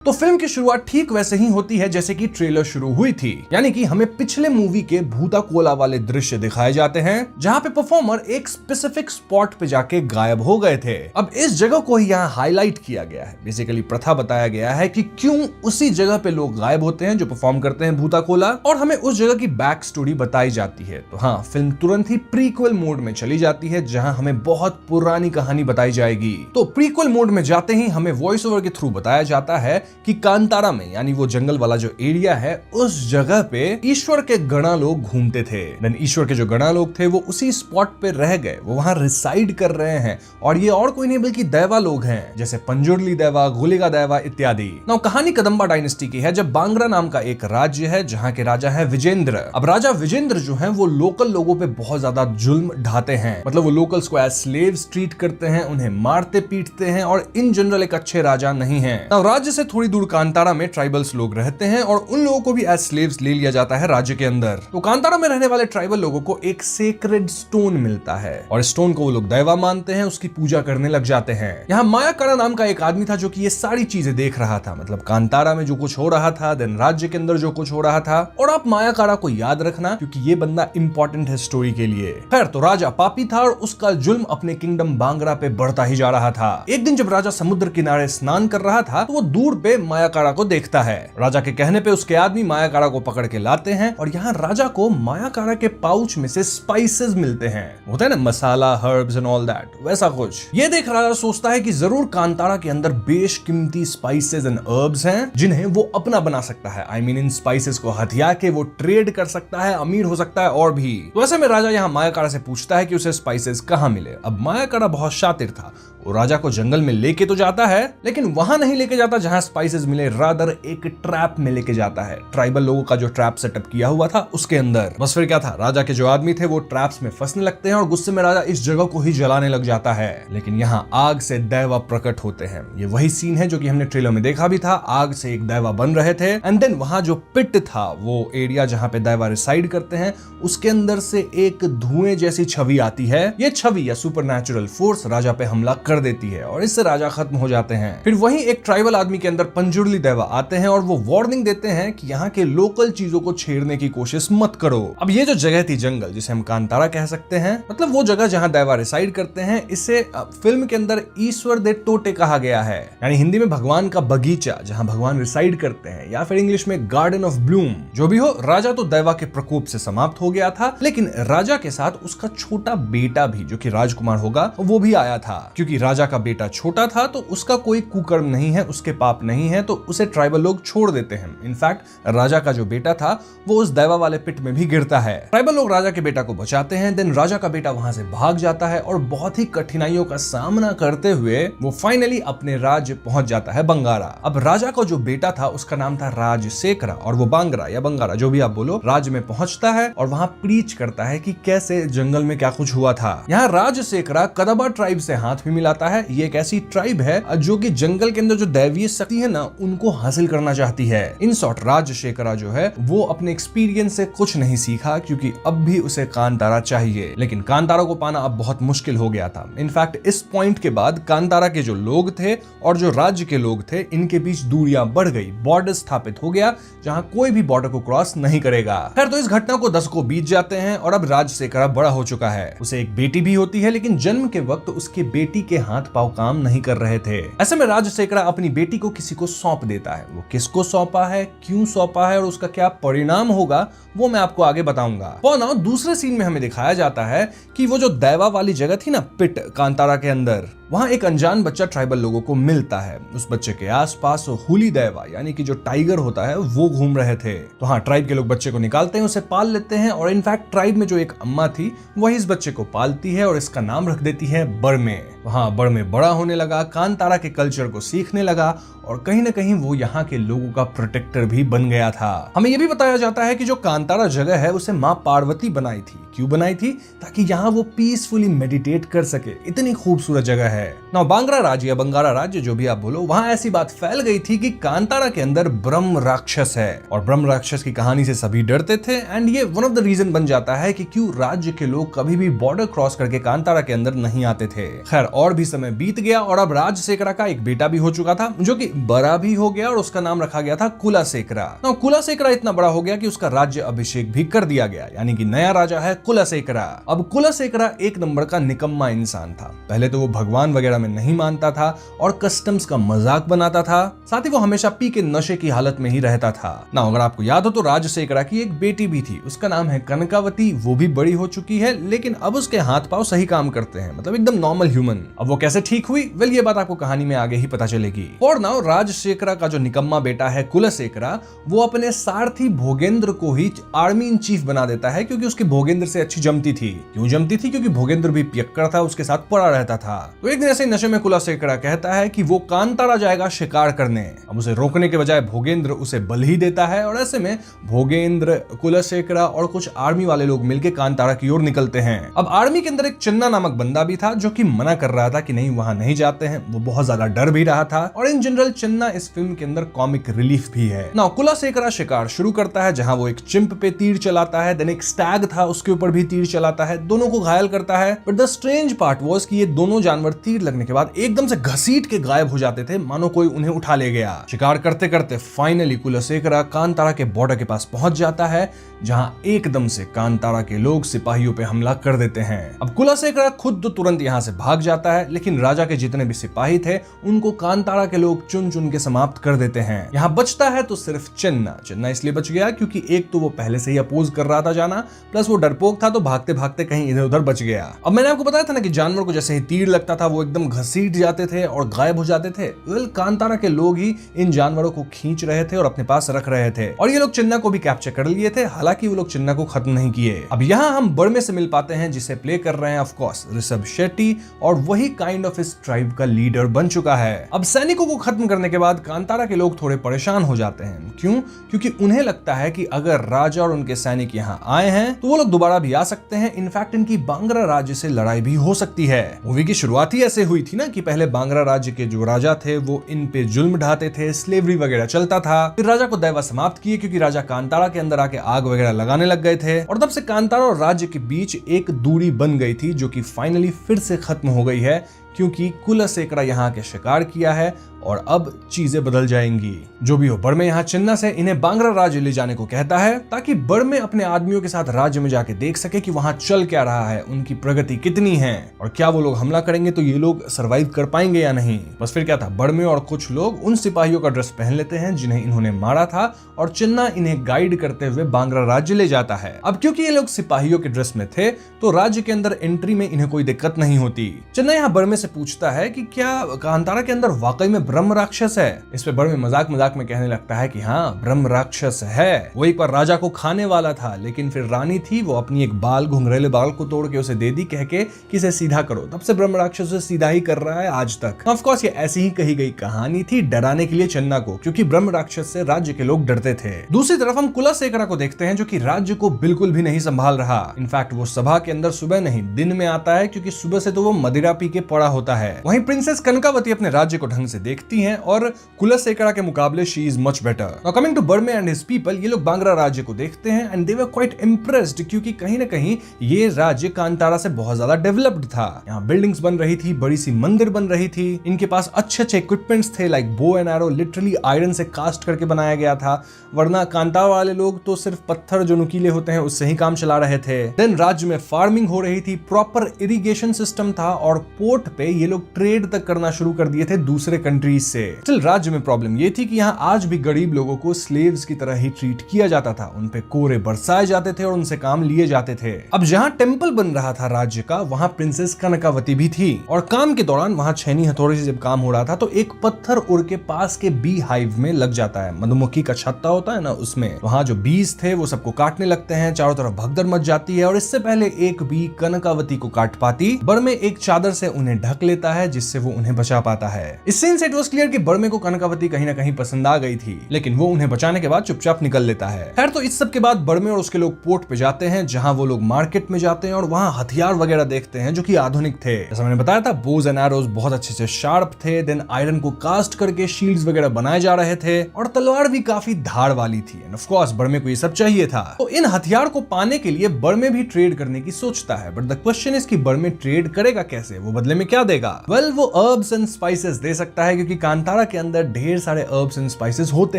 तो फिल्म की शुरुआत ठीक वैसे ही होती है जैसे कि ट्रेलर शुरू हुई थी, यानी कि हमें पिछले मूवी के भूता कोला वाले दृश्य दिखाए जाते हैं जहां पे परफॉर्मर एक स्पेसिफिक स्पॉट पे जाके गायब हो गए थे। अब इस जगह को ही यहाँ हाईलाइट किया गया है, बेसिकली प्रथा बताया गया है कि क्यों उसी जगह पे लोग गायब होते हैं जो परफॉर्म करते हैं भूता कोला, और हमें उस जगह की बैक स्टोरी बताई जाती है। तो हाँ, फिल्म तुरंत ही प्रीक्वल मोड में चली जाती है जहां हमें बहुत पुरानी कहानी बताई जाएगी। तो प्रीक्वल मोड में जाते ही हमें वॉइस ओवर के थ्रू बताया जाता है कि कांतारा में, यानी वो जंगल वाला जो एरिया है, उस जगह पे ईश्वर के गणा लोग घूमते थे। देन ईश्वर के जो गणा लोग थे वो उसी स्पॉट पे रह गए, वो वहां रिसाइड कर रहे हैं, और ये और कोई नहीं बल्कि दैवा लोग हैं, जैसे पंजुर्ली दैवा, गुलिगा दैवा इत्यादि। नाउ कहानी कदंबा डायनेस्टी की है, जब बांग्रा नाम का एक राज्य है जहां के राजा है विजेंद्र। अब राजा विजेंद्र जो है वो लोकल लोगों पे बहुत ज्यादा जुल्म ढाते हैं, मतलब वो लोकल्स को एज स्लेव्स ट्रीट करते हैं, उन्हें मारते पीटते हैं, और इन जनरल एक अच्छे राजा नहीं है। नाउ राज्य से थोड़ी दूर कांतारा में ट्राइबल्स लोग रहते हैं और उन लोगों को भी एज स्लेव्स ले लिया जाता है राज्य के अंदर। तो कांतारा में रहने वाले ट्राइबल लोगों को एक सेक्रेड स्टोन मिलता है और स्टोन को वो लोग दैवा मानते हैं, उसकी पूजा करने लग जाते हैं। यहाँ मायाकाड़ा नाम का एक आदमी था जो कि ये सारी चीजें देख रहा था, मतलब कांतारा में जो कुछ हो रहा था, देन राज्य के अंदर जो कुछ हो रहा था। और आप मायाकाड़ा को याद रखना क्योंकि ये बंदा इंपॉर्टेंट है स्टोरी के लिए। खैर, तो राजा पापी था और उसका जुल्म अपने किंगडम बांग्रा पे बढ़ता ही जा रहा था। एक दिन जब राजा समुद्र किनारे स्नान कर रहा था तो वो दूर पे मायाकाड़ा को देखता है। राजा के कहने पे उसके आदमी मायाकाड़ा को पकड़ के लाते हैं और यहाँ राजा को मायाकाड़ा के पाउच में से स्पाइसेस मिलते हैं, होता है ना मसाला, हर्ब्स एंड ऑल दैट, वैसा कुछ। ये देख राजा सोचता है कि जरूर कांतारा के अंदर बेशकीमती स्पाइसेस एंड हर्ब्स हैं जिन्हें वो अपना बना सकता है। आई मीन इन स्पाइसेस को हथिया के वो ट्रेड कर सकता है, अमीर हो सकता है और भी। तो ऐसे में राजा यहाँ मायाकाड़ा से पूछता है कि उसे स्पाइसेस कहाँ मिले। अब मायाकाड़ा बहुत शातिर था, वो राजा को जंगल में लेके तो जाता है लेकिन वहां नहीं लेके जाता जहां स्पाइसेस मिले, रादर एक ट्रैप में लेके जाता है, ट्राइबल लोगों का जो ट्रैप सेटअप किया हुआ था उसके अंदर। बस फिर क्या था, राजा के जो आदमी थे वो ट्रैप्स में फंसने लगते हैं और गुस्से में राजा इस जगह को ही जलाने लग जाता है। लेकिन यहाँ आग से दैवा प्रकट होते हैं। ये वही सीन है जो कि हमने ट्रेलर में देखा भी था, आग से एक दैवा बन रहे थे। एंड देन वहां जो पिट था, वो एरिया जहां पे दैवा रिसाइड करते हैं, उसके अंदर से एक धुएं जैसी छवि आती है। ये छवि या सुपरनैचुरल फोर्स राजा पे हमला कर देती है और इससे राजा खत्म हो जाते हैं। फिर वहीं एक ट्राइबल आदमी के अंदर पंजुर्ली दैवा आते हैं और वो वार्निंग देते हैं कि यहाँ के लोकल चीजों को छेड़ने की कोशिश मत करो। अब ये जो जगह थी जंगल, जिसे हम कांतारा कह सकते हैं, मतलब वो जगह जहाँ दैवा रिसाइड करते हैं, इसे फिल्म के अंदर ईश्वर दे टोटे कहा गया है, यानी हिंदी में भगवान का बगीचा जहाँ भगवान रिसाइड करते हैं, या फिर इंग्लिश में गार्डन ऑफ ब्लूम। जो भी हो, राजा तो दैवा के प्रकोप से समाप्त हो गया था, लेकिन राजा के साथ उसका छोटा बेटा भी, जो कि राजकुमार होगा, वो भी आया था। क्योंकि राजा का बेटा छोटा था तो उसका कोई कुकर्म नहीं है, उसके पाप नहीं है, तो उसे ट्राइबल लोग छोड़ देते हैं। इनफैक्ट राजा का जो बेटा था वो उस दैवा वाले पिट में भी गिरता है। ट्राइबल लोग राजा के बेटा को बचाते हैं, देन राजा का बेटा वहां से भाग जाता है और बहुत ही कठिनाइयों का सामना करते हुए वो फाइनली अपने राज्य पहुंच जाता है बंगारा। अब राजा का जो बेटा था उसका नाम था राजशेखरा, और वो बांग्रा या बंगारा जो भी आप बोलो, राज्य में पहुंचता है और वहां प्रीच करता है कि कैसे जंगल में क्या कुछ हुआ था। यहाँ राजशेखरा कदबा ट्राइब से हाथ भी मिलाता है। ये एक ऐसी ट्राइब है जो कि जंगल के अंदर जो दैवीय शक्ति है ना, उनको हासिल करना चाहती है। इन शॉर्ट राजशेखरा जो है वो अपने एक्सपीरियंस से कुछ नहीं सीखा, क्योंकि अब भी उसे कांतारा चाहिए। लेकिन कांतारा को पाना अब बहुत मुश्किल हो गया था। इनफैक्ट इस पॉइंट के बाद कांतारा के जो लोग थे और जो राज्य के लोग थे, इनके बीच दूरियां बढ़ गई, बॉर्डर स्थापित हो गया जहां कोई भी बॉर्डर को क्रॉस नहीं करेगा। खैर, तो इस घटना को दशकों बीत जाते हैं और अब राजशेखरा बड़ा हो चुका है। उसे एक बेटी भी होती है, लेकिन जन्म के वक्त उसके बेटी के हाथ पांव काम नहीं कर रहे थे। ऐसे में राजशेखरा अपनी बेटी को किसी को सौंप देता है। वो किसको सौंपा है, क्यों सौंपा है और उसका क्या परिणाम होगा, वो मैं आपको आगे बताऊंगा। और ना दूसरे सीन में हमें दिखाया जाता है कि वो जो दैवा वाली जगह थी ना, पिट, कांतारा के अंदर, वहां एक अनजान बच्चा ट्राइबल लोगों को मिलता है। उस बच्चे के आसपास हुली दैवा, यानी कि जो टाइगर होता है, वो घूम रहे थे। तो हाँ, ट्राइब के लोग बच्चे को निकालते हैं, उसे पाल लेते हैं, और इनफैक्ट ट्राइब में जो एक अम्मा थी वही इस बच्चे को पालती है और इसका नाम रख देती है बर्मे। वहां बर्मे बड़ा होने लगा, कांतारा के कल्चर को सीखने लगा और कहीं ना कहीं वो यहाँ के लोगों का प्रोटेक्टर भी बन गया था। हमें यह भी बताया जाता है कि जो कांतारा जगह है उसे माँ पार्वती बनाई थी। क्यों बनाई थी? ताकि यहाँ वो पीसफुली मेडिटेट कर सके। इतनी खूबसूरत जगह है। है। ना बांग्रा राज्य या बंगारा राज्य जो भी आप बोलो, वहां ऐसी बात फैल गई थी कि कांतारा के अंदर ब्रह्म राक्षस है और ब्रह्म राक्षस की कहानी से सभी डरते थे। एंड ये वन ऑफ द रीजन बन जाता है कि क्यों राज्य के लोग कभी भी बॉर्डर क्रॉस करके कांतारा के अंदर नहीं आते थे। खैर, और भी समय बीत गया और अब राजशेखरा का एक बेटा भी हो चुका था जो कि बड़ा भी हो गया और उसका नाम रखा गया था कुलशेखरा। ना कुलशेखरा इतना बड़ा हो गया कि उसका राज्य अभिषेक भी कर दिया गया, यानी कि नया राजा है कुलशेखरा। अब कुलशेखरा एक नंबर का निकम्मा इंसान था। पहले तो वो भगवान वगैरह में नहीं मानता था और कस्टम्स का मजाक बनाता था, साथ ही वो हमेशा पी के नशे की हालत में ही रहता था। ना अगर आपको याद हो तो राजशेखरा की एक बेटी भी थी, उसका नाम है कनकावती। वो भी बड़ी हो चुकी है लेकिन अब उसके हाथ पांव सही काम करते हैं, मतलब एकदम नॉर्मल ह्यूमन। अब वो कैसे ठीक हुई, वेल ये बात आपको कहानी में आगे ही पता चलेगी। और नाउ राजशेखरा का जो निकम्मा बेटा है कुलशेखरा, वो अपने सारथी भोगेंद्र को ही आर्मी इन चीफ बना देता है क्योंकि उसकी भोगेंद्र से अच्छी जमती थी। क्यों जमती थी? क्योंकि भोगेंद्र भी पियक्कड़ था, उसके साथ पड़ा रहता था। तो एक दिन ऐसे नशे में कुलशेखरा कहता है कि वो कांतारा जाएगा शिकार करने। अब उसे रोकने के बजाय भोगेंद्र उसे बल ही देता है और ऐसे में भोगेंद्र, कुलशेखरा और कुछ आर्मी वाले लोग मिलकर कांतारा की ओर निकलते हैं। अब आर्मी के अंदर एक चिन्ना नामक बंदा भी था जो कि मना कर रहा था कि नहीं वहां नहीं जाते हैं। वो बहुत ज्यादा डर भी रहा था और इन जनरल चिन्ना इस फिल्म के अंदर कॉमिक रिलीफ भी है। ना कुलशेखरा शिकार शुरू करता है जहां वो एक चिंप पे तीर चलाता है, देन एक स्टैग था उसके ऊपर भी तीर चलाता है, दोनों को घायल करता है। But the strange part was कि ये दोनों जानवर तीर लगने के बाद एकदम से घसीट के गायब हो जाते थे, मानो कोई उन्हें उठा ले गया। शिकार करते करते फाइनली कुलशेखरा कांतारा के बॉर्डर के पास पहुंच जाता है जहां एकदम से कांतारा के लोग सिपाहियों पे हमला कर देते हैं। अब कुलशेखरा खुद तो तुरंत यहां से भाग जाता है लेकिन राजा के जितने भी सिपाही थे उनको कांतारा के लोग चुन चुन के समाप्त कर देते हैं। यहां बचता है तो सिर्फ चिन्ना इसलिए बच गया क्योंकि एक तो वो पहले से ही अपोज कर रहा था जाना, प्लस वो डरपोक था तो भागते भागते कहीं इधर उधर बच गया। अब मैंने आपको बताया था ना कि जानवर को जैसे ही तीर लगता था वो एकदम घसीट जाते थे और गायब हो जाते थे। वेल कांतारा के लोग ही इन जानवरों को खींच रहे थे और अपने पास रख रहे थे और ये लोग चिन्ना को भी कैप्चर कर लिए थे, हालांकि वो लोग चिन्ना को खत्म नहीं किए। अब यहाँ हम बर्मे से मिल पाते हैं जिसे प्ले कर रहे हैं ऑफ कोर्स ऋषभ शेट्टी और वही काइंड ऑफ इस ट्राइब का लीडर बन चुका है। अब सैनिकों को खत्म करने के बाद कांतारा के लोग थोड़े परेशान हो जाते हैं। क्यों? क्योंकि उन्हें लगता है कि अगर राजा और उनके सैनिक यहाँ आए हैं तो वो लोग दोबारा भी आ सकते हैं। इनफैक्ट इनकी बांग्रा राज्य से लड़ाई भी हो सकती है। मूवी की शुरुआत ही ऐसे हुई थी ना कि पहले बांग्रा राज्य के जो राजा थे वो इन पे जुल्म ढाते थे, स्लेवरी वगैरह चलता था। फिर राजा को दैवा समाप्त किए क्योंकि राजा कांतारा के अंदर आके आग वगैरह लगाने लग गए थे और तब से कांतारा और राज्य के बीच एक दूरी बन गई थी जो कि फाइनली फिर से खत्म हो गई है क्योंकि कुलशेखरा यहाँ के शिकार किया है और अब चीजें बदल जाएंगी। जो भी हो, बर्मे यहाँ चिन्ना से इन्हें बांग्रा राज्य ले जाने को कहता है ताकि बर्मे अपने आदमियों के साथ राज्य में जाके देख सके कि वहां चल क्या रहा है, उनकी प्रगति कितनी है और क्या वो लोग हमला करेंगे तो ये लोग सरवाइव कर पाएंगे या नहीं। बस फिर क्या था, बर्मे और कुछ लोग उन सिपाहियों का ड्रेस पहन लेते हैं जिन्हें इन्होंने मारा था और चिन्ना इन्हें गाइड करते हुए बांग्रा राज्य ले जाता है। अब क्योंकि ये लोग सिपाहियों के ड्रेस में थे तो राज्य के अंदर एंट्री में इन्हें कोई दिक्कत नहीं होती। चिन्ना यहाँ बर्मे से पूछता है कि क्या कांतारा के अंदर वाकई में ब्रह्म राक्षस है। इस पे बर्मे मजाक मजाक में कहने लगता है कि हाँ ब्रह्म राक्षस है, वो एक बार राजा को खाने वाला था लेकिन फिर रानी थी, वो अपनी एक बाल घुंघरेले बाल को तोड़ के उसे दे दी कह के कि इसे सीधा करो, तब से ब्रह्म राक्षस उसे सीधा ही कर रहा है आज तक। ऑफ कोर्स ये ऐसी ही कही गई कहानी थी डराने के लिए चिन्ना को, क्योंकि ब्रह्म राक्षस से राज्य के लोग डरते थे। दूसरी तरफ हम कुलशेखरा को देखते हैं जो कि राज्य को बिल्कुल भी नहीं संभाल रहा। इनफैक्ट वो सभा के अंदर सुबह नहीं दिन में आता है क्योंकि सुबह से तो वो मदिरा पी के पड़ा होता है। वहीं प्रिंसेस कनकावती अपने राज्य को ढंग से देखती हैं और कुलशेखरा के मुकाबले she is much better. Now coming to बर्मे एंड हिज पीपल, ये लोग बांग्रा राज्य को देखते हैं and they were quite impressed क्योंकि कहीं ना कहीं ये राज्य कांतारा से बहुत ज्यादा डेवलप्ड था। यहाँ बिल्डिंग्स बन रही थी, बड़ी सी मंदिर बन रही थी, इनके पास अच्छे अच्छे इक्विपमेंट्स थे like bow and arrow, literally iron से कास्ट करके बनाया गया था, वरना कांतारा वाले लोग तो सिर्फ पत्थर जो नुकीले होते हैं उससे ही काम चला रहे थे। देन राज्य में फार्मिंग हो रही थी, प्रॉपर इरिगेशन सिस्टम था और पोर्ट पे ये लोग ट्रेड तक करना शुरू कर दिए थे दूसरे कंट्रीज से। स्टिल राज्य में प्रॉब्लम ये थी कि यहाँ आज भी गरीब लोगों को स्लेव्स की तरह ही ट्रीट किया जाता था, उन पे कोरे बरसाए जाते थे और उनसे काम लिए जाते थे। अब जहाँ टेम्पल बन रहा था राज्य का, वहाँ प्रिंसेस कनकावती भी थी और काम के दौरान वहाँ छैनी हथौड़े से जब काम हो रहा था तो एक पत्थर उड़ के पास के बी हाइव में लग जाता है, मधुमक्खी का छत्ता होता है ना उसमें, वहाँ जो बीज थे वो सबको काटने लगते हैं, चारों तरफ भगदड़ मच जाती है और इससे पहले एक बी कनकावती को काट पाती, बर्मे एक चादर से उन्हें ढक ढक लेता है जिससे वो उन्हें बचा पाता है। इस सीन से इट वाज क्लियर कि बर्मे को कनकावती कहीं ना कहीं पसंद आ गई थी, लेकिन वो उन्हें बचाने के बाद चुपचाप निकल लेता है। खैर, तो इस सब के बाद बर्मे और उसके लोग पोर्ट पे जाते हैं, जहां वो लोग मार्केट में जाते हैं और वहां हथियार वगैरह देखते हैं जो कि आधुनिक थे। जैसा मैंने बताया था, बोज एंड एरोज बहुत अच्छे से शार्प थे। देन आयरन को कास्ट करके शील्ड्स वगैरह बनाए जा रहे थे और तलवार भी काफी धार वाली थी। एंड ऑफ कोर्स बर्मे को ये सब चाहिए था। तो इन हथियार को पाने के लिए बर्मे भी ट्रेड करने की सोचता है, बट द क्वेश्चन इज कि बर्मे ट्रेड करेगा कैसे, वो बदले में क्या देगा? वेल, वो हर्ब्स एंड स्पाइसेस दे सकता है, क्योंकि कांतारा के अंदर ढेर सारे हर्ब्स एंड स्पाइसेस होते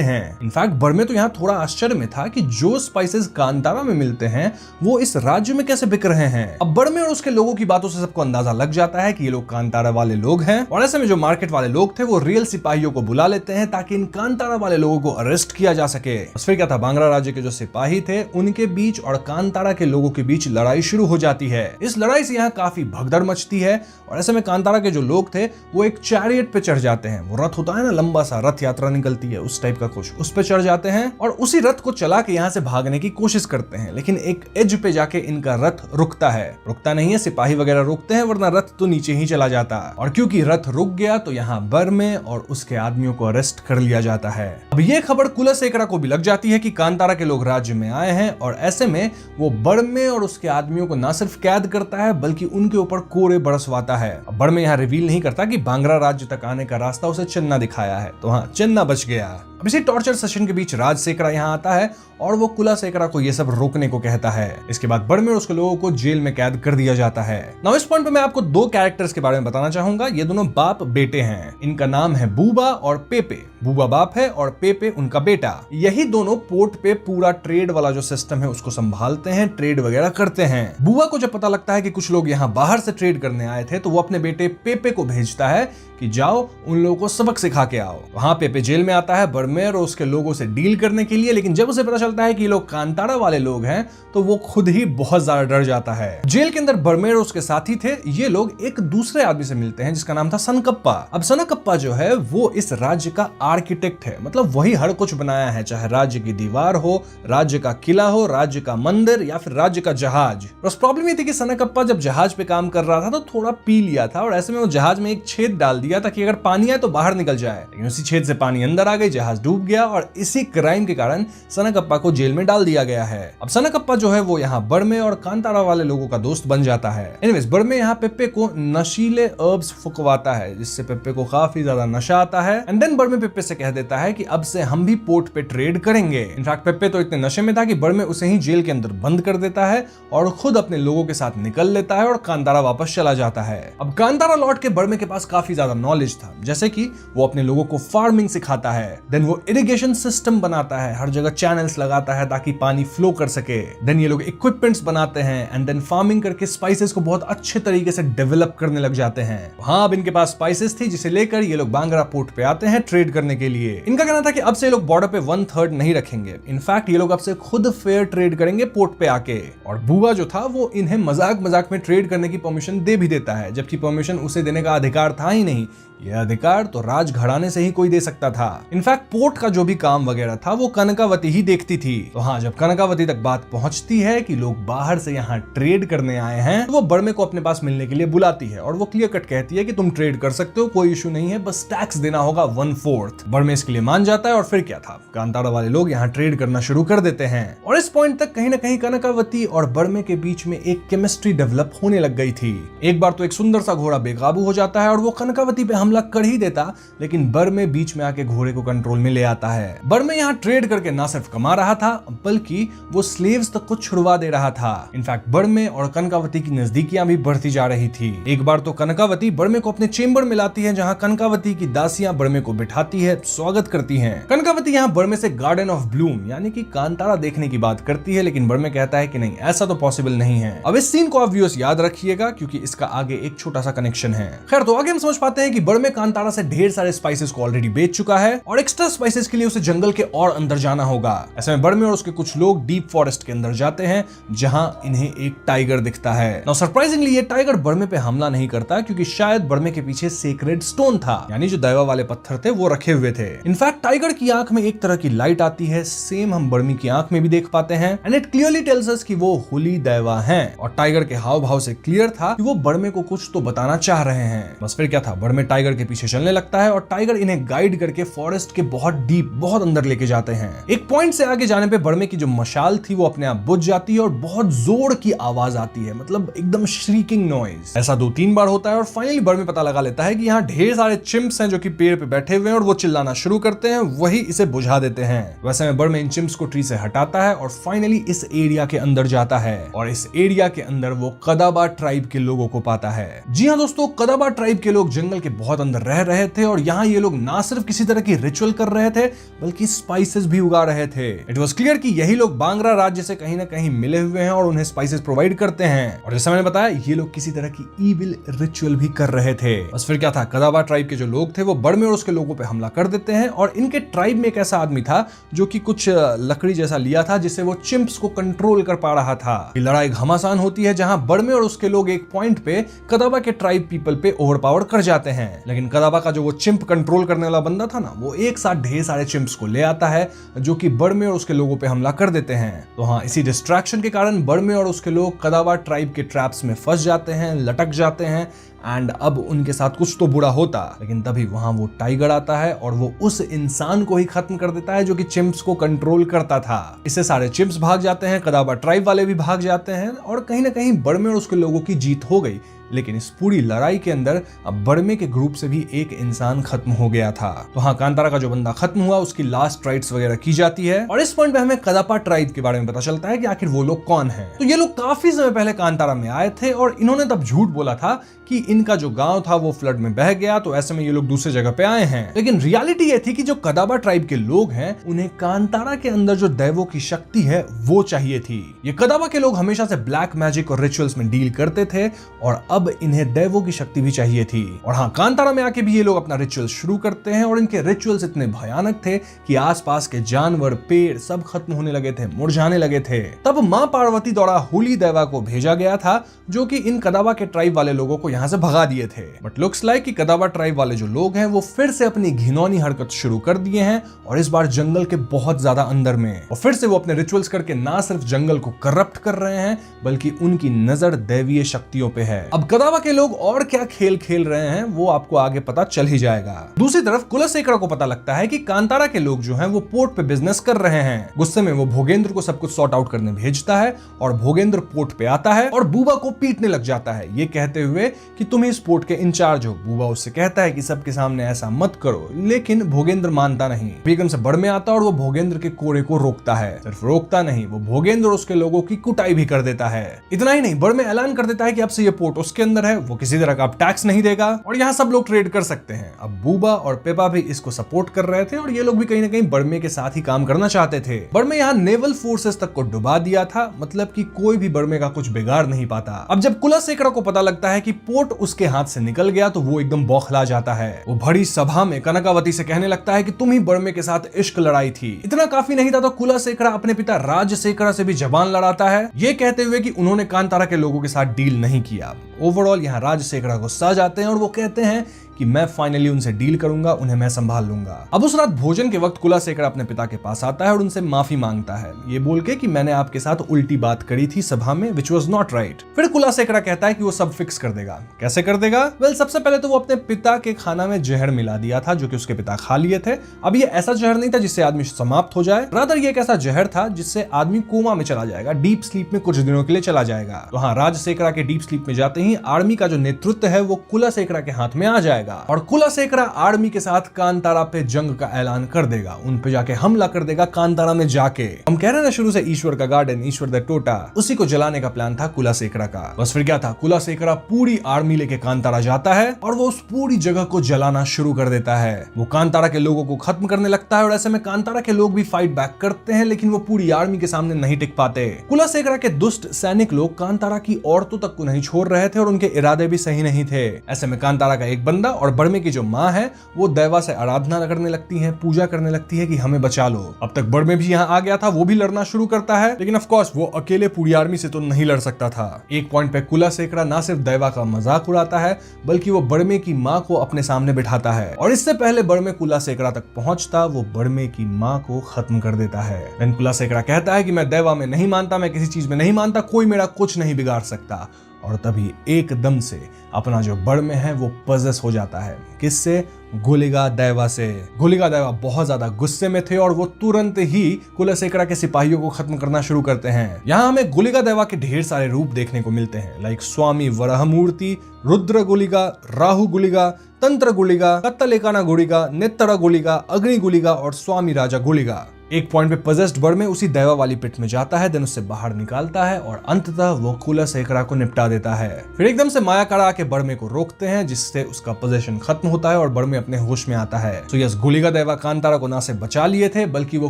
हैं। इनफैक्ट बर्मे तो यहाँ थोड़ा आश्चर्य में था कि जो स्पाइसेस कांतारा में मिलते हैं वो इस राज्य में कैसे बिक रहे हैं। अब बर्मे और उसके लोगों की बातों से सबको अंदाजा लग जाता है कि ये लोग कांतारा वाले लोग हैं, और ऐसे में जो मार्केट वाले लोग थे वो रियल सिपाहियों को बुला लेते हैं ताकि इन कांतारा वाले लोगों को अरेस्ट किया जा सके। फिर क्या था, बांग्रा राज्य के जो सिपाही थे उनके बीच और कांतारा के लोगों के बीच लड़ाई शुरू हो जाती है। इस लड़ाई से यहाँ काफी भगदड़ मचती है, और ऐसे में कांतारा के जो लोग थे वो एक चैरियट पे चढ़ जाते हैं। वो रथ होता है ना, लंबा सा रथ यात्रा निकलती है उस टाइप का कुछ, उस पे चढ़ जाते हैं और उसी रथ को चला के यहाँ से भागने की कोशिश करते हैं। लेकिन एक एज पे जाके इनका रथ रुकता नहीं है, सिपाही वगैरह रोकते हैं, वरना रथ तो नीचे ही चला जाता। और क्योंकि रथ रुक गया तो यहाँ बर्मे और उसके आदमियों को अरेस्ट कर लिया जाता है। अब ये खबर कुलशेखरा को भी लग जाती है कि कांतारा के लोग राज्य में आए हैं, और ऐसे में वो बर्मे और उसके आदमियों को न सिर्फ कैद करता है बल्कि उनके ऊपर कोरे बरसवाता है। अब बर्मे यहाँ रिवील नहीं करता कि बांग्रा राज्य तक आने का रास्ता उसे चन्ना दिखाया है, तो हाँ, चन्ना बच गया। अब इसी टॉर्चर सेशन के बीच राजशेखरा यहाँ आता है और वो कुलशेखरा को ये सब रोकने को कहता है। इसके बाद बर्मे और उसके लोगों को जेल में कैद कर दिया जाता है। नाउ इस पॉइंट पे मैं आपको दो कैरेक्टर्स के बारे में बताना चाहूंगा। ये दोनों बाप बेटे हैं। इनका नाम है बूबा और पेपे। बूबा बाप है और पेपे उनका बेटा। यही दोनों पोर्ट पे पूरा ट्रेड वाला जो सिस्टम है उसको संभालते हैं, ट्रेड वगैरह करते हैं। बूबा को जब पता लगता है कि कुछ लोग यहाँ बाहर से ट्रेड करने आए थे, तो वो अपने बेटे पेपे को भेजता है कि जाओ उन लोगों को सबक सिखा के आओ। वहां पेपे जेल में आता है बर्मे और उसके लोगों से डील करने के लिए, लेकिन जब उसे पता चलता है कि ये लोग कांतारा वाले लोग हैं तो वो खुद ही बहुत ज्यादा डर जाता है। जेल के अंदर बर्मे और उसके साथी थे, ये लोग एक दूसरे आदमी से मिलते हैं जिसका नाम था सनकप्पा। अब सनकप्पा जो है वो इस राज्य का आर्किटेक्ट है, मतलब वही हर कुछ बनाया है, चाहे राज्य की दीवार हो, राज्य का किला हो, राज्य का मंदिर या फिर राज्य का जहाज। बस प्रॉब्लम ये थी कि सनकप्पा जब जहाज पे काम कर रहा था तो थोड़ा पी लिया था, और ऐसे में वो जहाज में एक छेद डाल दिया ताकि अगर पानी आए तो बाहर निकल जाए, लेकिन उसी छेद से पानी अंदर आ गई, जहाज डूब गया, और इसी क्राइम के कारण सनकप्पा को जेल में डाल दिया गया है। अब सनकप्पा जो है वो यहाँ बर्मे और कांतारा वाले लोगों का दोस्त बन जाता है। एनीवेज, बर्मे यहाँ पेप्पे को नशीले हर्ब्स फुकवाता है जिससे पेप्पे को काफी ज्यादा नशा आता है। एंड देन बर्मे पेप्पे से कह देता है कि अब से हम भी पोर्ट पे ट्रेड करेंगे। इनफैक्ट पेप्पे तो इतने नशे में था कि बर्मे उसे ही जेल के अंदर बंद कर देता है और खुद अपने लोगों के साथ निकल लेता है और कांतारा वापस चला जाता है। अब कांतारा लौट के बर्मे के पास काफी ज्यादा नॉलेज था, जैसे कि वो अपने लोगों को फार्मिंग सिखाता है, देन वो इरिगेशन सिस्टम बनाता है, हर जगह चैनल्स लगाता है ताकि पानी फ्लो कर सके, देन ये लोग इक्विपमेंट्स बनाते हैं, एंड देन फार्मिंग करके स्पाइसेस को बहुत अच्छे तरीके से डेवलप करने लग जाते हैं। हाँ, अब इनके पास स्पाइसेस थी जिसे लेकर ये लोग बांग्रा पोर्ट पे आते हैं ट्रेड करने के लिए। इनका कहना था कि अब से ये लोग बॉर्डर पे 1/3 नहीं रखेंगे, इनफैक्ट ये लोग अब से खुद फेयर ट्रेड करेंगे पोर्ट पे आके। और बुआ जो था वो इन्हें मजाक मजाक में ट्रेड करने की परमिशन दे भी देता है, जबकि परमिशन उसे देने का अधिकार था ही नहीं। यह अधिकार तो राज घराने से ही कोई दे सकता था। इनफैक्ट पोर्ट का जो भी काम वगैरह था वो कनकावती ही देखती थी। तो हाँ, जब कनकावती तक बात पहुंचती है कि लोग बाहर से यहाँ ट्रेड करने आए हैं, तो वो बर्मे को अपने पास मिलने के लिए बुलाती है और वो क्लियर कट कहती है कि तुम ट्रेड कर सकते हो, कोई इशू नहीं है, बस टैक्स देना होगा 1/4। बर्मे इसके लिए मान जाता है और फिर क्या था, कांतारा वाले लोग यहाँ ट्रेड करना शुरू कर देते हैं। और इस पॉइंट तक कहीं ना कहीं कनकावती और बर्मे के बीच में एक केमिस्ट्री डेवलप होने लग गई थी। एक बार तो एक सुंदर सा घोड़ा बेकाबू हो जाता है और वो कनकावती पे हमला कर ही देता, लेकिन बर्मे बीच में आके घोड़े को कंट्रोल में ले आता है। बर्मे यहाँ ट्रेड करके ना सिर्फ कमा रहा था बल्कि वो स्लेव्स तक को छुड़वा दे रहा था। इनफैक्ट बर्मे और कनकावती की नजदीकियां भी बढ़ती जा रही थी। एक बार तो कनकावती बर्मे को अपने चेंबर में लाती है जहां कनकावती की दासियां बर्मे को बिठाती है, स्वागत करती हैं। कनकावती यहाँ बर्मे से गार्डन ऑफ ब्लूम यानी कि कांतारा देखने की बात करती है, लेकिन बर्मे कहता है कि नहीं, ऐसा तो पॉसिबल नहीं है। अब इस सीन को आप व्यूअर्स याद रखिएगा क्योंकि इसका आगे एक छोटा सा कनेक्शन है। खैर, तो आगे हम समझ पाते हैं कि बर्मे बड़मे कांतारा से ढेर सारे स्पाइसेस को ऑलरेडी बेच चुका है और एक्स्ट्रा स्पाइसेस के लिए उसे जंगल के और अंदर जाना होगा। ऐसे में बड़मे और उसके कुछ लोग डीप फॉरेस्ट के अंदर जाते हैं जहां इन्हें एक टाइगर दिखता है। नाउ सरप्राइजिंगली ये टाइगर बड़मे पे हमला नहीं करता क्योंकि शायद बड़मे के पीछे सेक्रेड स्टोन था, यानी जो दैवा वाले पत्थर थे वो रखे हुए थे। इनफैक्ट टाइगर की आंख में एक तरह की लाइट आती है, सेम हम बड़मे की आंख में भी देख पाते हैं and it clearly tells us कि वो होली दैवा हैं। और टाइगर के हाव भाव से क्लियर था कि वो बड़मे को कुछ तो बताना चाह रहे हैं। बस फिर क्या था, बड़मे टाइगर के पीछे चलने लगता है और टाइगर इन्हें गाइड करके फॉरेस्ट के बहुत डीप, बहुत अंदर लेके जाते हैं। एक पॉइंट से आगे जाने पे बड़मे की जो मशाल थी वो अपने आप बुझ जाती है और बहुत जोर की आवाज आती है, मतलब एकदम श्रीकिंग नॉइज। ऐसा 2-3 बार होता है और फाइनली बड़मे पता लगा लेता है कि यहाँ ढेर सारे चिम्प्स हैं जो कि पेड़ पे बैठे हुए हैं और वो चिल्लाना शुरू करते हैं, वही इसे बुझा देते हैं। वैसे में बड़मे इन चिम्प्स को ट्री से हटाता है और फाइनली इस एरिया के अंदर जाता है और इस एरिया के अंदर वो कदाबा ट्राइब के लोगों को पाता है। जी हाँ दोस्तों, कदाबा ट्राइब के लोग जंगल के बहुत अंदर रह रहे थे और यहाँ ये लोग ना सिर्फ किसी तरह की रिचुअल कर रहे थे बल्कि स्पाइसेस भी उगा रहे थे। इट वाज क्लियर कि यही लोग बांग्रा राज्य से कहीं ना कहीं मिले हुए हैं और उन्हें स्पाइसेस प्रोवाइड करते हैं। और जैसा मैंने बताया, ये लोग किसी तरह की ईविल रिचुअल भी कर रहे थे। बस फिर क्या था, कदाबा ट्राइब के जो लोग थे वो बड़मे और उसके लोगों पे हमला कर देते हैं और इनके ट्राइब में एक ऐसा आदमी था जो कि कुछ लकड़ी जैसा लिया था जिससे वो चिम्प्स को कंट्रोल कर पा रहा था। ये लड़ाई घमासान होती है जहां बड़मे और उसके लोग एक पॉइंट पे कदाबा के ट्राइब पीपल पे ओवरपावर कर जाते हैं, लेकिन कदाबा का जो वो चिम्प कंट्रोल करने वाला बंदा था ना, वो एक साथ ढेर सारे चिम्प्स को ले आता है जो कि बड़मे और उसके लोगों पे हमला कर देते हैं। तो हाँ, इसी डिस्ट्रैक्शन के कारण बड़मे और उसके लोग कदाबा ट्राइब के ट्रैप्स में फंस जाते हैं, लटक जाते हैं एंड अब उनके साथ कुछ तो बुरा होता। लेकिन तभी वहां वो टाइगर आता है और वो उस इंसान को ही खत्म कर देता है जो कि चिम्प्स को कंट्रोल करता था। इससे सारे चिम्प्स भाग जाते हैं, कदाबा ट्राइब वाले भी भाग जाते हैं और कहीं ना कहीं बड़मे और उसके लोगों की जीत हो गई। लेकिन इस पूरी लड़ाई के अंदर अब बड़मे के ग्रुप से भी एक इंसान खत्म हो गया था। तो हाँ, कांतारा का जो बंदा खत्म हुआ उसकी लास्ट राइट्स वगैरह की जाती है और इस पॉइंट पे हमें कदापा ट्राइब के बारे में पता चलता है कि आखिर वो लोग कौन हैं। तो ये लोग काफी समय पहले कांतारा में आए थे और इन्होंने तब झूठ बोला था कि इनका जो गांव था वो फ्लड में बह गया, तो ऐसे में ये लोग दूसरे जगह पे आए हैं। लेकिन रियलिटी ये थी कि जो कदाबा ट्राइब के लोग हैं उन्हें कांतारा के अंदर जो दैवों की शक्ति है वो चाहिए थी। ये कदाबा के लोग हमेशा से ब्लैक मैजिक और रिचुअल्स में डील करते थे और अब इन्हें दैवों की शक्ति भी चाहिए थी। और हाँ, कांतारा में आके भी ये लोग अपना रिचुअल शुरू करते हैं और इनके रिचुअल्स इतने भयानक थे कि आसपास के जानवर, पेड़ सब खत्म होने लगे थे, मुरझाने लगे थे। तब मां पार्वती द्वारा होली दैवा को भेजा गया था जो कि इन कदाबा के ट्राइब वाले लोगों को यहाँ से भगा दिए थे। बट लुक्स लाइक कि कदाबा ट्राइब वाले जो लोग हैं वो फिर से अपनी घिनौनी हरकत शुरू कर दिए हैं और इस बार जंगल के बहुत ज्यादा अंदर में, और फिर से वो अपने रिचुअल्स करके ना सिर्फ जंगल को करप्ट कर रहे हैं बल्कि उनकी नजर दैवीय शक्तियों पे है। अब कदाबा के लोग और क्या खेल खेल रहे हैं वो आपको आगे पता चल ही जाएगा। दूसरी तरफ कुलशेखर को पता लगता है कि कांतारा के लोग जो हैं वो पोर्ट पे बिजनेस कर रहे हैं। गुस्से में वो भोगेंद्र को सब कुछ सॉर्ट आउट करने भेजता है और भोगेंद्र पोर्ट पे आता है और बूबा को पीटने लग जाता है, ये कहते हुए कि तुम इस पोर्ट के इंचार्ज हो। बूबा उससे कहता है कि सबके सामने ऐसा मत करो, लेकिन भोगेंद्र मानता नहीं। बेगम से बड़मे आता है और वो भोगेंद्र के कोड़े को रोकता है। सिर्फ रोकता नहीं, वो भोगेंद्र और उसके लोगों की कुटाई भी कर देता है। इतना ही नहीं, बड़मे ऐलान कर देता है कि अब से ये पोर्ट उसके अंदर है, वो किसी तरह का अब टैक्स नहीं देगा और यहाँ सब लोग ट्रेड कर सकते हैं। अब बूबा और पेपा भी इसको सपोर्ट कर रहे थे और ये लोग भी कहीं ना कहीं बड़मे के साथ ही काम करना चाहते थे। बड़मे यहाँ नेवल फोर्सेस तक को डुबा दिया था, मतलब कि कोई भी बड़मे का कुछ बिगाड़ नहीं पाता। अब जब कुलशेखर को पता लगता है कि पोर्ट उसके हाथ से निकल गया तो वो एकदम बौखला जाता है। वो बड़ी सभा में कनकावती से कहने लगता है कि तुम ही बड़मे के साथ इश्क लड़ाई थी। इतना काफी नहीं था तो कुलशेखर अपने पिता राजशेखर से भी जबान लड़ाता है, ये कहते हुए कि उन्होंने कांतारा के लोगों के साथ डील नहीं किया। ओवरऑल यहाँ राजशेखर गुस्सा जाते हैं और वो कहते हैं कि मैं फाइनली उनसे डील करूंगा, उन्हें मैं संभाल लूंगा। अब उस रात भोजन के वक्त कुलशेखर अपने पिता के पास आता है और उनसे माफी मांगता है, ये बोल के कि मैंने आपके साथ उल्टी बात करी थी सभा में, which was not right। फिर कुलशेखर कहता है कि वो सब फिक्स कर देगा। कैसे कर देगा? वेल, सबसे पहले तो वो अपने पिता के खाना में जहर मिला दिया था जो कि उसके पिता खा लिए थे। अब ये ऐसा जहर नहीं था जिससे आदमी समाप्त हो जाए, रादर ये एक ऐसा जहर था जिससे आदमी कोमा में चला जाएगा, डीप स्लीप में कुछ दिनों के लिए चला जाएगा। तो हाँ, राजशेखर के डीप स्लीप में जाते ही आर्मी का जो नेतृत्व है वो कुलशेखर के हाथ में आ जाएगा और कुलशेखर आर्मी के साथ कांतारा पे जंग का ऐलान कर देगा, उन पे जाके हमला कर देगा कांतारा में जाके। हम कह रहे हैं ना शुरू से ईश्वर का गार्डन, ईश्वर द टोटा, उसी को जलाने का प्लान था कुलशेखर का। बस फिर क्या था, कुलशेखर पूरी आर्मी लेके कांतारा जाता है और वो उस पूरी जगह को जलाना शुरू कर देता है। वो कांतारा के लोगों को खत्म करने लगता है और ऐसे में कांतारा के लोग भी फाइट बैक करते हैं, लेकिन वो पूरी आर्मी के सामने नहीं टिक पाते। कुलशेखर के दुष्ट सैनिक लोग कांतारा की औरतों तक को नहीं छोड़ रहे थे और उनके इरादे भी सही नहीं थे। ऐसे में कांतारा का एक बंदा और बड़मे की जो माँ है वो दैवा से आराधना करने लगती है, पूजा करने लगती है कि हमें बचा लो। अब तक बड़मे भी यहाँ आ गया था, वो भी लड़ना शुरू करता है, लेकिन ऑफ कोर्स वो अकेले पूरी आर्मी से तो नहीं लड़ सकता था। एक पॉइंट पे कुलाशेखरा ना सिर्फ दैवा का मजाक उड़ाता है बल्कि वो बड़मे की माँ को अपने सामने बिठाता है और इससे पहले बड़मे कुलाशेखरा तक पहुंचता वो बड़मे की माँ को खत्म कर देता है। देन कुलाशेखरा कहता है कि मैं दैवा में नहीं मानता, मैं किसी चीज में नहीं मानता, कोई मेरा कुछ नहीं बिगाड़ सकता। और तभी एकदम से अपना जो बड़मे है वो पजेस हो जाता है। किससे? गुलिगा दैवा से। गुलिगा दैवा बहुत ज्यादा गुस्से में थे और वो तुरंत ही कुलाशेखरा के सिपाहियों को खत्म करना शुरू करते हैं। यहाँ हमें गुलिगा दैवा के ढेर सारे रूप देखने को मिलते हैं, लाइक स्वामी वराहमूर्ति, रुद्र गुलिगा, राहु गुलिगा, तंत्र गुलिगा, कत्तलेकाना गुलिगा, नेत्तरा गुलिगा, अग्नि गुलिगा और स्वामी राजा गुलिगा। एक पॉइंट पे पजेस्ड बड़मे उसी दैवा वाली पिट में जाता है, देन उससे बाहर निकालता है और अंततः वो कुलाशेखरा को निपटा देता है। फिर एकदम से मायाकाड़ा आके बड़मे को रोकते हैं जिससे उसका पोजीशन खत्म होता है और बड़मे अपने होश में आता है। तो यस, गुलिगा दैवा कांतारा को ना से बचा लिए थे बल्कि वो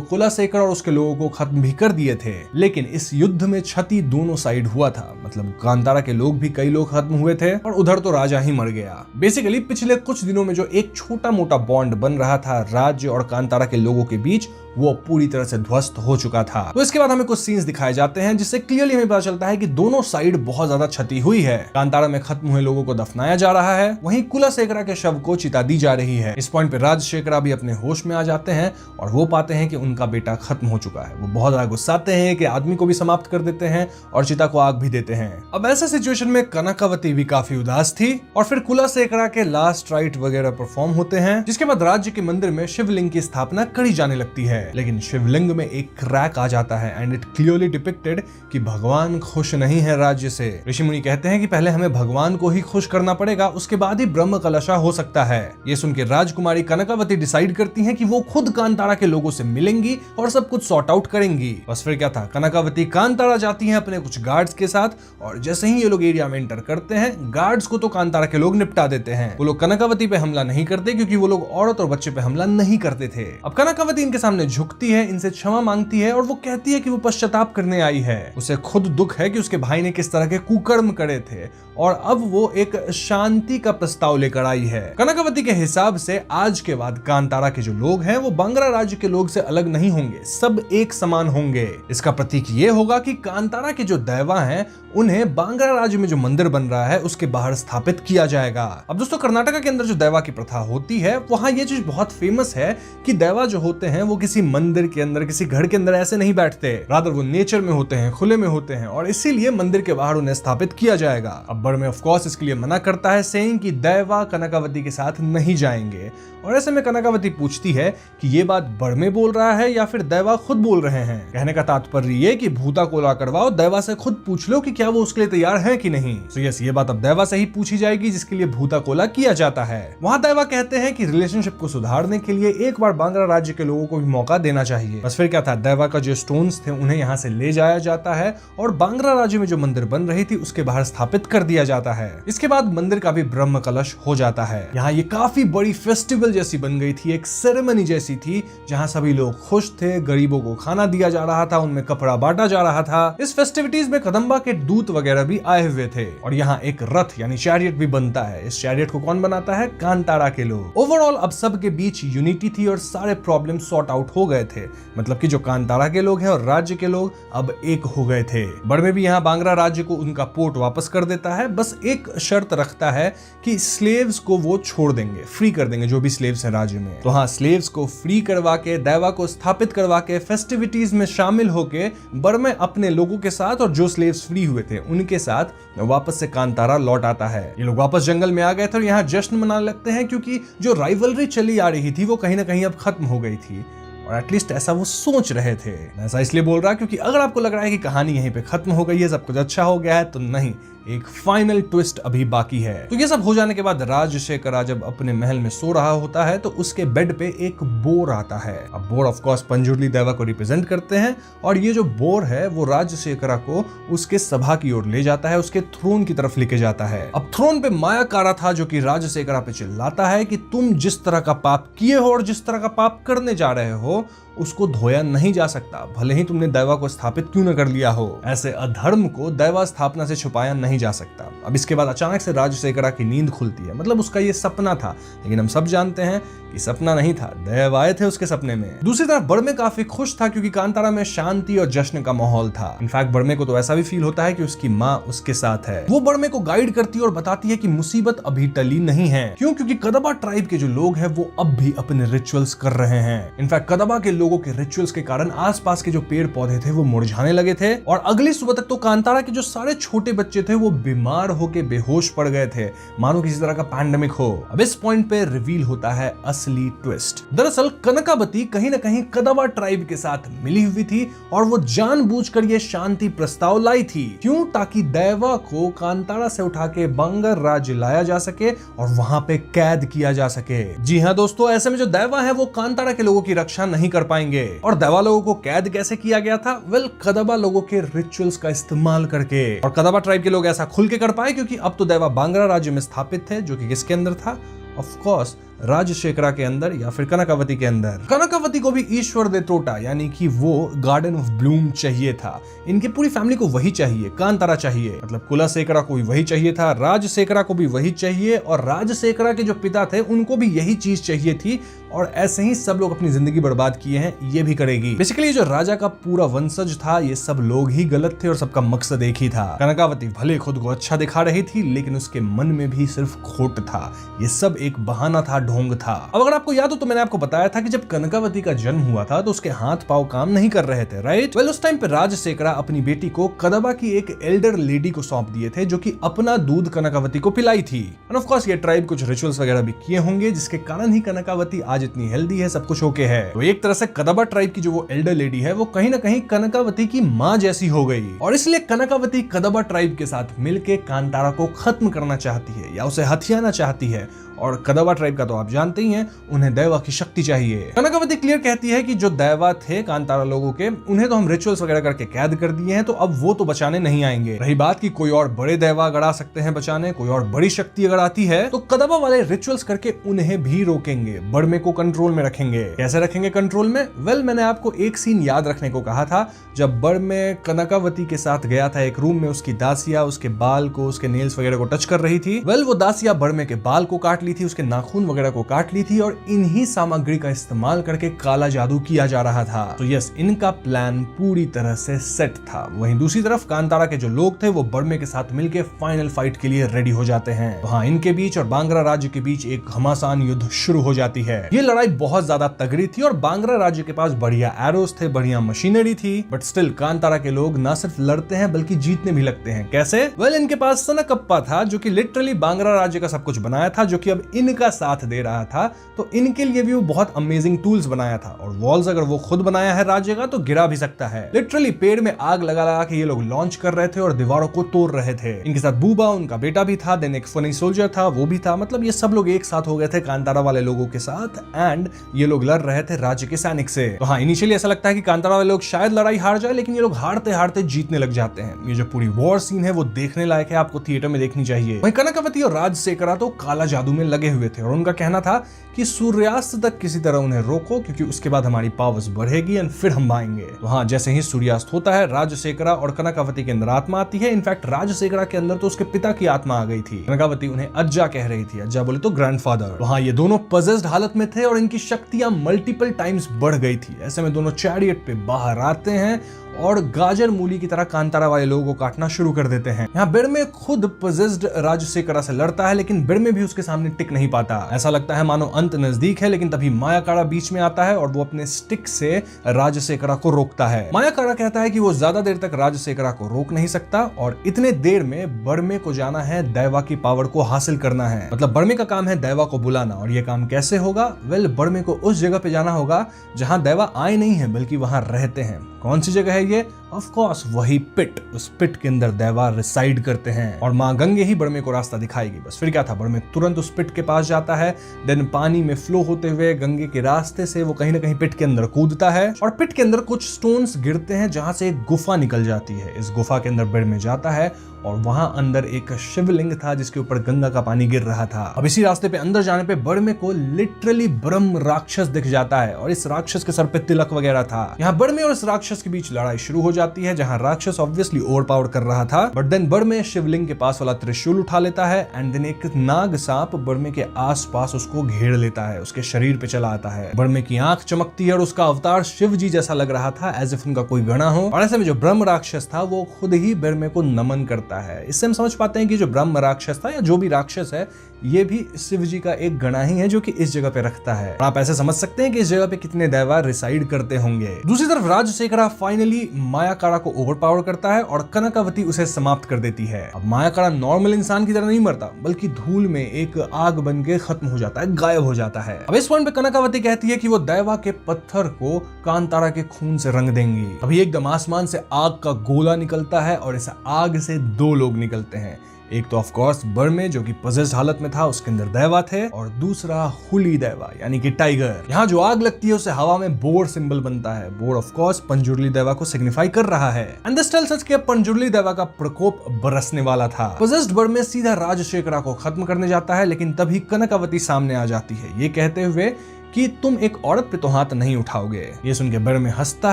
कुलाशेखरा और उसके लोगों को खत्म भी कर दिए थे। लेकिन इस युद्ध में क्षति दोनों साइड हुआ था, मतलब कांतारा के लोग भी कई लोग खत्म हुए थे और उधर तो राजा ही मर गया। बेसिकली पिछले कुछ दिनों में जो एक छोटा मोटा बॉन्ड बन रहा था राज्य और कांतारा के लोगों के बीच वो पूरी तरह से ध्वस्त हो चुका था। तो इसके बाद हमें कुछ सीन्स दिखाए जाते हैं जिससे क्लियरली हमें पता चलता है कि दोनों साइड बहुत ज्यादा क्षति हुई है। कांतारा में खत्म हुए लोगों को दफनाया जा रहा है, वहीं कुलाशेखरा के शव को चिता दी जा रही है। इस पॉइंट पे राजशेखरा भी अपने होश में आ जाते हैं और वो पाते हैं कि उनका बेटा खत्म हो चुका है। वो बहुत ज्यादा गुस्साते हैं कि आदमी को भी समाप्त कर देते हैं और चिता को आग भी देते हैं। अब ऐसे सिचुएशन में कनकावती भी काफी उदास थी और फिर कुलाशेखरा के लास्ट राइट वगैरह परफॉर्म होते हैं, जिसके बाद राज्य के मंदिर में शिवलिंग की स्थापना करी जाने लगती है। लेकिन शिवलिंग में एक क्रैक आ जाता है एंड इट क्लियरली डिपिक्टेड कि भगवान खुश नहीं है राज्य से। ऋषि मुनि कहते हैं कि पहले हमें भगवान को ही खुश करना पड़ेगा, उसके बाद ही ब्रह्म कलशा हो सकता है। ये सुनकर राजकुमारी कनकावती डिसाइड करती हैं कि वो खुद कांतारा के लोगों से मिलेंगी और सब कुछ सॉर्ट आउट करेंगी। बस फिर क्या था, कनकावती कांतारा जाती हैं अपने कुछ गार्ड्स के साथ और जैसे ही ये लोग एरिया में एंटर करते हैं गार्ड्स को तो कांतारा के लोग निपटा देते हैं। वो लोग कनकावती पे हमला नहीं करते क्योंकि वो लोग औरत और बच्चे पे हमला नहीं करते थे। अब कनकावती इनके सामने झुकती है, इनसे क्षमा मांगती है और वो कहती है कि वो पश्चाताप करने आई है। उसे खुद दुख है कि उसके भाई ने किस तरह के कुकर्म करे थे और अब वो एक शांति का प्रस्ताव लेकर आई है। कनकावती के हिसाब से आज के बाद कांतारा के जो लोग हैं वो बांग्रा राज्य के लोग से अलग नहीं होंगे, सब एक समान होंगे। इसका प्रतीक ये होगा कि कांतारा के जो दैवा हैं उन्हें बांग्रा राज्य में जो मंदिर बन रहा है उसके बाहर स्थापित किया जाएगा। अब दोस्तों, कर्नाटका के अंदर जो दैवा की प्रथा होती है वहां ये चीज बहुत फेमस है कि दैवा जो होते हैं वो किसी मंदिर के अंदर, किसी घर के अंदर ऐसे नहीं बैठते, रादर वो नेचर में होते हैं, खुले में होते हैं और इसीलिए मंदिर के बाहर उन्हें स्थापित किया जाएगा। अब बड़मे ऑफ कोर्स इसके लिए मना करता है, सेइंग कि दैवा कनकावती के साथ नहीं जाएंगे। और ऐसे में कनकावती पूछती है कि ये बात बड़मे बोल रहा है या फिर दैवा खुद बोल रहे हैं। कहने का तात्पर्य ये कि भूता कोला करवाओ, दैवा से खुद पूछ लो कि क्या वो उसके लिए तैयार है कि नहीं। तो यस, ये बात अब दैवा से ही पूछी जाएगी जिसके लिए भूता कोला किया जाता है। वहां दैवा कहते हैं कि रिलेशनशिप को सुधारने के लिए एक बार बांग्रा राज्य के लोगों को भी मौका देना चाहिए। बस फिर क्या था, दैवा का जो स्टोन्स थे उन्हें यहाँ से ले जाया जाता है और बांग्रा राज्य में जो मंदिर बन रही थी उसके बाहर स्थापित कर दिया जाता है। इसके बाद मंदिर का भी ब्रह्म कलश हो जाता है। यहाँ ये काफी बड़ी फेस्टिवल जैसी बन गई थी, एक सेरेमनी जैसी थी जहाँ सभी लोग खुश थे, गरीबों को खाना दिया जा रहा था, उनमें कपड़ा बांटा जा रहा था। इस फेस्टिविटीज में कदम्बा के दूत वगैरह भी आए हुए थे और यहाँ एक रथ यानी चैरियट भी बनता है। इस चैरियट को कौन बनाता है? कांतारा के लोग। ओवरऑल अब सबके बीच यूनिटी थी और सारे प्रॉब्लम सॉर्ट आउट हो गए थे, मतलब कि जो कांतारा के लोग हैं और राज्य के लोग अब एक हो गए थे। बड़मे भी यहाँ बांग्रा राज्य को उनका पोर्ट वापस कर देता है, बस एक शर्त रखता है कि स्लेव्स को वो छोड़ देंगे, फ्री कर देंगे जो भी स्लेव्स हैं राज्य में। तो हाँ, स्लेव्स को फ्री करवा के, दैवा को स्थापित करवा के, फेस्टिविटीज में शामिल होके बड़मे अपने लोगों के साथ और जो स्लेव्स फ्री हुए थे उनके साथ वापस से कांतारा लौट आता है। ये लोग वापस जंगल में आ गए थे और यहाँ जश्न मनाने लगते हैं क्योंकि जो राइवलरी चली आ रही थी वो कहीं ना कहीं अब खत्म हो गई थी और एटलीस्ट ऐसा वो सोच रहे थे। ऐसा इसलिए बोल रहा क्योंकि अगर आपको लग रहा है कि कहानी यहीं पे खत्म हो गई है, सब कुछ अच्छा हो गया है, तो नहीं, एक फाइनल ट्विस्ट अभी बाकी है। तो ये सब हो जाने के बाद राजशेखरा जब अपने महल में सो रहा होता है तो उसके बेड पे एक बोर आता है। अब बोर ऑफ कोर्स पंजुर्ली दैवा को रिप्रेजेंट करते हैं और ये जो बोर है वो राजशेखरा को उसके सभा की ओर ले जाता है, उसके थ्रोन की तरफ लेके जाता है। अब थ्रोन पे मायाकारा था जो कि राजशेखरा पे चिल्लाता है कि तुम जिस तरह का पाप किए हो और जिस तरह का पाप करने जा रहे हो उसको धोया नहीं जा सकता, भले ही तुमने दैवा को स्थापित क्यों न कर लिया हो। ऐसे अधर्म को दैवा स्थापना से छुपाया नहीं जा सकता। अब इसके बाद अचानक से राजशेखरा की नींद खुलती है, मतलब उसका ये सपना था, लेकिन हम सब जानते हैं कि सपना नहीं था, दैव आए थे उसके सपने में। दूसरी तरफ बड़मे काफी खुश था क्योंकि कांतारा में शांति और जश्न का माहौल था। इनफैक्ट बड़मे को तो ऐसा भी फील होता है कि उसकी माँ उसके साथ है। वो बड़मे को गाइड करती है और बताती है कि मुसीबत अभी टली नहीं है। क्यों? क्योंकि कदबा ट्राइब के जो लोग हैं वो अब भी अपने रिचुअल्स कर रहे हैं। इनफैक्ट कदबा के लोगों के रिचुअल्स के कारण आसपास के जो पेड़ पौधे थे वो मुरझाने लगे थे और अगली सुबह तक तो कांतारा के जो सारे छोटे बच्चे थे वो बीमार होकर बेहोश पड़ गए थे, मानो किसी तरह का पैंडेमिक हो। अब इस पॉइंट पे रिवील होता है असली ट्विस्ट। दरअसल कनकावती कहीं ना कहीं कदबा ट्राइब के साथ मिली हुई थी और वो जानबूझकर ये शांति प्रस्ताव लाई थी। क्यों? ताकि दैवा को कांतारा से उठा के बांगर राज्य लाया जा सके और वहां पे कैद किया जा सके। जी हाँ दोस्तों, ऐसे में जो दैवा है वो कांतारा के लोगों की रक्षा नहीं कर पाएंगे। और दैवा लोगों को कैद कैसे किया गया था? वेल, कदबा लोगों के रिचुअल्स का इस्तेमाल करके। और कदबा ट्राइब के लोग ऐसा खुल के कर पाए क्योंकि अब तो दैवा बांग्रा राज्य में स्थापित थे, जो कि किसके अंदर था? ऑफ कोर्स राजशेखरा के अंदर या फिर कनकावती के अंदर। कनकावती को भी ईश्वर दे टोटा, यानी कि वो गार्डन ऑफ ब्लूम चाहिए था। इनकी पूरी फैमिली को वही चाहिए, कांतारा चाहिए, मतलब कुलाशेखरा को भी वही चाहिए था, राजशेखरा को भी वही चाहिए और राजशेखरा के जो पिता थे उनको भी यही चीज चाहिए थी। और ऐसे ही सब लोग अपनी जिंदगी बर्बाद किए हैं, ये भी करेगी। बेसिकली जो राजा का पूरा वंशज था ये सब लोग ही गलत थे और सबका मकसद एक ही था। कनकावती भले खुद को अच्छा दिखा रही थी लेकिन उसके मन में भी सिर्फ खोट था। ये सब एक बहाना था, ढोंग था। अब अगर आपको याद हो तो मैंने आपको बताया था कि जब कनकावती का जन्म हुआ था तो उसके हाथ पांव काम नहीं कर रहे थे, राइट? वेल, उस टाइम पे राजशेखरा अपनी बेटी को कदबा की एक एल्डर लेडी को सौंप दिए थे जो कि अपना दूध कनकावती को पिलाई थी। एंड ऑफ कोर्स ये ट्राइब कुछ रिचुअल्स वगैरह भी किए होंगे जिसके कारण ही कनकावती आज इतनी हेल्दी है, सब कुछ ओके है। तो एक तरह से कदबा ट्राइब की जो वो एल्डर लेडी है वो कहीं ना कहीं कनकावती की माँ जैसी हो गई और इसलिए कनकावती कदबा ट्राइब के साथ मिलके कांतारा को खत्म करना चाहती है या उसे हथियाना चाहती है। और कदबा ट्राइब का तो आप जानते ही हैं, उन्हें दैवा की शक्ति चाहिए। कनकावती क्लियर कहती है कि जो दैवा थे कांतारा लोगों के, उन्हें तो हम रिचुअल्स वगैरह करके कैद कर दिए हैं, तो अब वो तो बचाने नहीं आएंगे। रही बात कि कोई और बड़े दैवा अगर आ सकते हैं बचाने, कोई और बड़ी शक्ति अगर आती है तो कदबा वाले रिचुअल्स करके उन्हें भी रोकेंगे, बड़मे को कंट्रोल में रखेंगे। कैसे रखेंगे कंट्रोल में? वेल, मैंने आपको एक सीन याद रखने को कहा था जब बड़मे कनकावती के साथ गया था एक रूम में, उसकी दासिया उसके बाल को, उसके नेल्स वगैरह को टच कर रही थी। वेल, वो दासिया बड़मे के बाल को काट ली थी, उसके नाखून वगैरह को काट ली थी और इन्हीं सामग्री का इस्तेमाल करके काला जादू किया जा रहा था। तो यस, इनका प्लान पूरी तरह से सेट था। वहीं दूसरी तरफ कांतारा के जो लोग थे वो बड़मे के साथ मिलकर फाइनल फाइट के लिए रेडी हो जाते हैं। वहां इनके बीच और बांग्रा राज्य के बीच एक घमासान युद्ध शुरू हो जाती है। ये लड़ाई बहुत ज्यादा तगड़ी थी और बांग्रा राज्य के पास बढ़िया एरोस थे, बढ़िया मशीनरी थी, बट स्टिल कांतारा के लोग ना सिर्फ लड़ते हैं बल्कि जीतने भी लगते हैं। कैसे? वेल, इनके पास सनकप्पा था जो कि लिटरली बांग्रा राज्य का सब कुछ बनाया था, जो कि अब इनका साथ दे रहा था। तो इनके लिए भी वो बहुत अमेजिंग टूल्स बनाया था और वॉल्स अगर वो खुद बनाया है राज्य का तो गिरा भी सकता है। लिटरली पेड़ में आग लगा लगा के ये लोग लॉन्च कर रहे थे और दीवारों को तोड़ रहे थे। इनके साथ बूबा, उनका बेटा भी था, देन एक फनी सोल्जर था, वो भी था। मतलब ये सब लोग एक साथ हो गए थे कांतारा वाले लोगों के साथ एंड ये लोग लड़ रहे थे राज्य के सैनिक से। तो हाँ, इनिशियली ऐसा लगता है कि कांतारा वाले लोग शायद लड़ाई हार जाए, लेकिन ये लोग हारते हारते जीतने लग जाते हैं। ये जो पूरी वॉर सीन है वो देखने लायक है, आपको थिएटर में देखनी चाहिए। वहीं कनकावती और राजशेखरा तो काला जादू में लगे हुए थे और उनका कहना था कि सूर्यास्त तक किसी तरह उन्हें रोको क्योंकि उसके बाद हमारी पावर्स बढ़ेगी एंड फिर हम आएंगे। वहां जैसे ही सूर्यास्त होता है राजशेखरा और कनकावती के अंदर आत्मा आती है। इनफैक्ट राजशेखरा के अंदर तो उसके पिता की आत्मा आ गई थी। कनकावती उन्हें अज्जा कह रही थी, अज्जा बोले तो ग्रैंडफादर। वहां ये दोनों पजेस्ड हालत में थे और इनकी शक्तियां मल्टीपल टाइम्स बढ़ गई थी। ऐसे में दोनों चैरियट पे बाहर आते हैं और गाजर मूली की तरह कांतारा वाले लोगों को काटना शुरू कर देते हैं। यहाँ बड़मे खुद पजेस्ड राजशेखरा से लड़ता है लेकिन बड़मे भी उसके सामने टिक नहीं पाता। ऐसा लगता है मानो अंत नजदीक है, लेकिन तभी मायाकाड़ा बीच में आता है और वो अपने स्टिक से राजशेखरा को रोकता है। मायाकाड़ा कहता है कि वो ज्यादा देर तक राजशेखरा को रोक नहीं सकता और इतने देर में बड़मे को जाना है, दैवा की पावर को हासिल करना है। मतलब बड़मे का काम है दैवा को बुलाना और ये काम कैसे होगा? वेल, बड़मे को उस जगह पे जाना होगा जहां दैवा आए नहीं है बल्कि वहां रहते हैं। कौन सी जगह है ये? ऑफ कोर्स वही पिट। उस पिट के अंदर दैवा रिसाइड करते हैं और माँ गंगे ही बड़मे को रास्ता दिखाएगी। बस फिर क्या था, बड़मे तुरंत उस पिट के पास जाता है, देन पानी पानी में फ्लो होते हुए गंगे के रास्ते से वो कहीं ना कहीं पिट के अंदर कूदता है और पिट के अंदर कुछ स्टोन्स गिरते हैं जहां से एक गुफा निकल जाती है। इस गुफा के अंदर बिड़ में जाता है और वहां अंदर एक शिवलिंग था जिसके ऊपर गंगा का पानी गिर रहा था। अब इसी रास्ते पे अंदर जाने पे बड़मे को लिटरली ब्रह्म राक्षस दिख जाता है और इस राक्षस के सर पे तिलक वगैरह था। यहाँ बड़मे और इस राक्षस के बीच लड़ाई शुरू हो जाती है जहां राक्षस ऑब्वियसली ओवर पावर कर रहा था, बट देन बड़मे शिवलिंग के पास वाला त्रिशूल उठा लेता है एंड देन एक नाग सांप बड़मे के आसपास उसको घेर लेता है, उसके शरीर पे चला आता है। बड़मे की आंख चमकती है और उसका अवतार शिव जी जैसा लग रहा था, एज इफ उनका कोई गणा हो। और ऐसे में जो ब्रह्म राक्षस था वो खुद ही बड़मे को नमन करता है। इससे हम समझ पाते हैं कि जो ब्रह्म राक्षस था या जो भी राक्षस है ये भी शिव जी का एक गणा ही है जो कि इस जगह पे रखता है। आप ऐसे समझ सकते हैं कि इस जगह पे कितने दैवा रिसाइड करते होंगे। दूसरी तरफ राजशेखरा फाइनली मायाकाड़ा को ओवरपावर करता है और कनकावती उसे समाप्त कर देती है। अब मायाकाड़ा नॉर्मल इंसान की तरह नहीं मरता बल्कि धूल में एक आग बन के खत्म हो जाता है, गायब हो जाता है। अब इस पॉइंट पे कनकावती कहती है कि वो दैवा के पत्थर को कांतारा के खून से रंग देंगी। अभी एकदम आसमान से आग का गोला निकलता है और इस आग से दो लोग निकलते हैं। एक तो ऑफ कोर्स बड़मे जो कि पजेस्ड हालत में था, उसके अंदर दैवा थे, और दूसरा हुली दैवा यानी कि टाइगर। यहाँ जो आग लगती है उससे हवा में बोर सिंबल बनता है। बोर ऑफ कोर्स पंजुर्ली दैवा को सिग्निफाई कर रहा है एंड दिस टेल्स अस कि पंजुर्ली दैवा का प्रकोप बरसने वाला था। पजेस्ड बड़मे सीधा राजशेखरा को खत्म करने जाता है, लेकिन तभी कनकावती सामने आ जाती है ये कहते हुए कि तुम एक औरत पे तो हाथ नहीं उठाओगे। ये सुन के बड़मे हंसता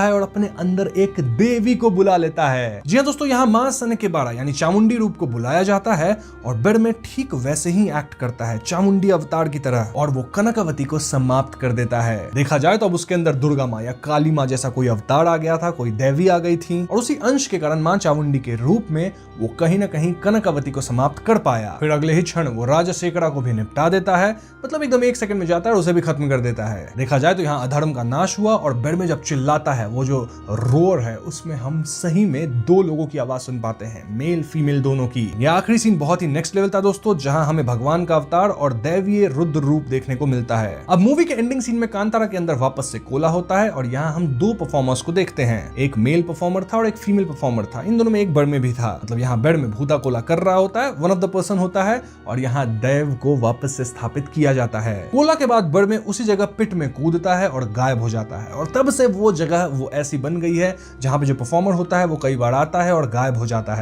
है और अपने अंदर एक देवी को बुला लेता है। जी हाँ दोस्तों, यहाँ मां सनकेबाड़ा यानी चामुंडी रूप को बुलाया जाता है और बड़मे ठीक वैसे ही एक्ट करता है चामुंडी अवतार की तरह और वो कनकावती को समाप्त कर देता है। देखा जाए तो अब उसके अंदर दुर्गा माँ या काली माँ जैसा कोई अवतार आ गया था, कोई देवी आ गई थी और उसी अंश के कारण माँ चामुंडी के रूप में वो कहीं ना कहीं कनकावती को समाप्त कर पाया। फिर अगले ही क्षण वो राजशेखरा को भी निपटा देता है, मतलब एकदम 1 सेकंड में जाता है और उसे भी खत्म कर देता है। देखा जाए तो यहाँ अधर्म का नाश हुआ और बड़मे जब चिल्लाता है वो जो रोर है उसमें हम सही में 2 लोगों की आवाज सुन पाते हैं, मेल फीमेल दोनों की। यह आखिरी सीन बहुत ही नेक्स्ट लेवल था दोस्तों, जहां हमें भगवान का अवतार और दैवीय रुद्र रूप देखने को मिलता है। अब मूवी के एंडिंग सीन में कांतारा के अंदर वापस से कोला होता है और यहाँ हम 2 परफॉर्मर्स को देखते हैं। एक मेल परफॉर्मर था और एक फीमेल परफॉर्मर था। इन दोनों में एक बड़मे भी था, मतलब यहाँ बेड में भूता कोला कर रहा होता है, वन ऑफ द पर्सन होता है और यहाँ दैव को वापस से स्थापित किया जाता है। कोला के बाद बड़मे उसी जगह पिट में कूदता है और गायब हो जाता है और तब से वो जगह वो ऐसी बन गई है जहां पे जो परफॉर्मर होता है वो कई बार आता है और गायब हो जाता है।